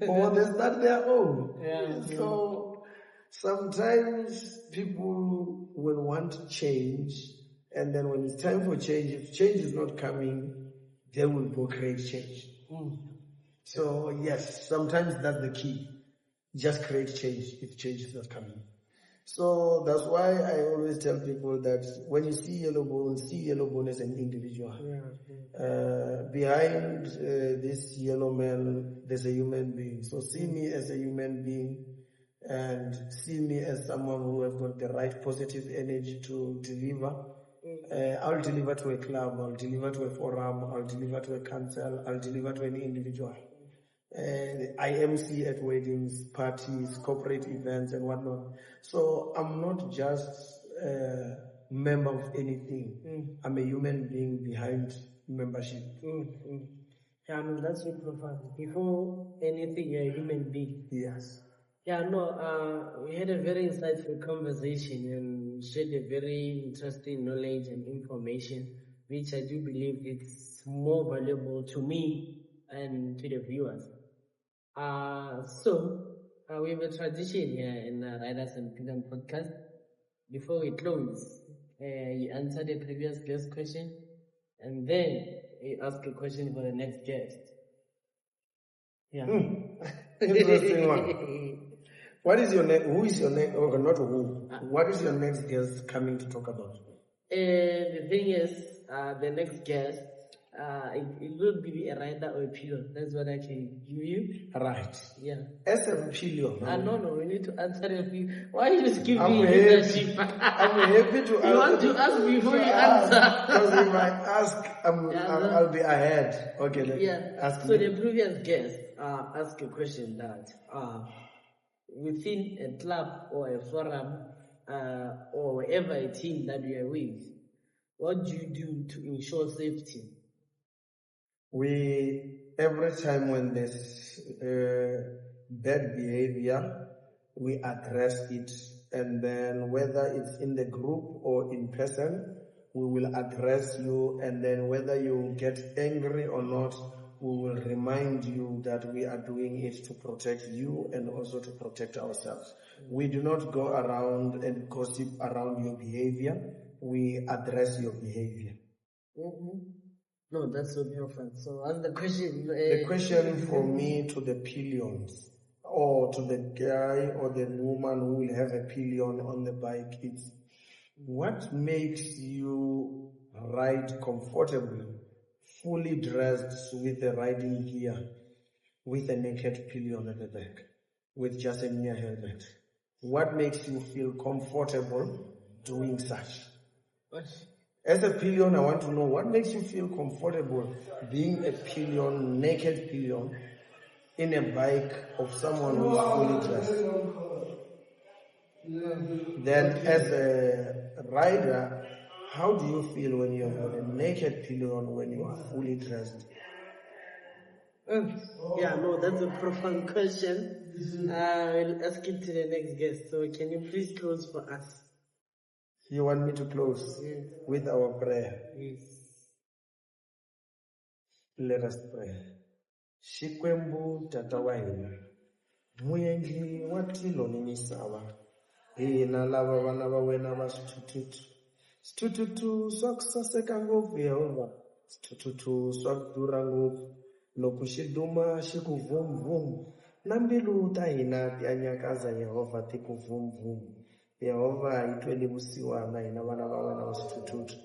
Or they start their own. So sometimes people will want change, and then when it's time for change, if change is not coming, they will go create change. So yes, sometimes that's the key. Just create change if change is not coming. So that's why I always tell people that when you see YellowBone as an individual. Behind this yellow man, there's a human being. So see me as a human being and see me as someone who has got the right positive energy to deliver. I'll deliver to a club, I'll deliver to a forum, I'll deliver to a council, I'll deliver to any individual. I MC at weddings, parties, corporate events and whatnot. So I'm not just a member of anything. I'm a human being behind membership. Yeah, no, that's very profound. Before anything, you're a human being. Yes. Yeah, no, we had a very insightful conversation and shared a very interesting knowledge and information which I do believe it's more valuable to me and to the viewers. So we have a tradition here in Riders and Pillions podcast. Before we close, you answer the previous guest question, and then you ask a question for the next guest. Yeah. Interesting one. What is your next? Who is your next? Or not who? What is your next guest coming to talk about? The thing is, the next guest, it will be a rider or a pillion. That's what I can give you. Right. Yeah. As a pillion. No, we need to answer a few. Why you just give I'm me leadership? I'm happy to answer. You want to ask before you answer. Because if I ask, I'll be ahead. Okay, ask so me. the previous guest asked a question that within a club or a forum or wherever a team that you are with, what do you do to ensure safety? Every time when there's bad behavior, we address it, and then whether it's in the group or in person, we will address you, and then whether you get angry or not, we will remind you that we are doing it to protect you and also to protect ourselves. We do not go around and gossip around your behavior. We address your behavior. No, that's so beautiful. So, as the question... the question for me to the pillions, or to the guy or the woman who will have a pillion on the bike, is what makes you ride comfortably, fully dressed with the riding gear, with a naked pillion at the back, with just a mere helmet? What makes you feel comfortable doing such? As a pillion, I want to know what makes you feel comfortable being a pillion, naked pillion, in a bike of someone who is fully dressed. Then as a rider, how do you feel when you have a naked pillion when you are fully dressed? That's a profound question. I'll ask it to the next guest. So can you please close for us? You want me to close with our prayer? Yes. Let us pray. Shikwembu tata waina muyengi watilo ni misawa ina lava vana vawena va sitututu swa kusaseka ngopfu Yehova, sitututu swa kudura ngopfu loko xi duma xi ku vhumvhum na mbilu ta hina ti anyakaza Yehova ti ku vhumvhum. Yehova hi twele vusiwana hina vana va wena va sitututu,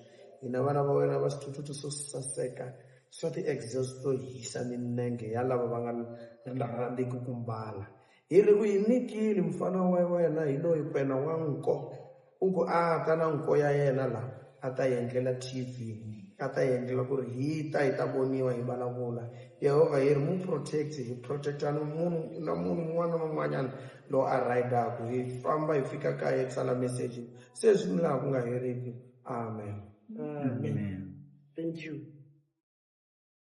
hina vana va wena va sitututu swo saseka swa ti-exhaust to hisa minenge ya lava va nga rhandziki ku mbala. Hi ri ku hi nikile mfana wa wena hi loyi Kwena wa nko, u ku a ta na nko ya yena la a ta endlela TV, a ta endlela ku ri hi ta voniwa hi vulavula. Yehova hi ri mu protect, hi protectana munhu na munhu un'wana na un'wanyana lo a ridaku, hi famba hi fika kaya hi tsala message se swi laha ku nga heriki. Amen. Thank you.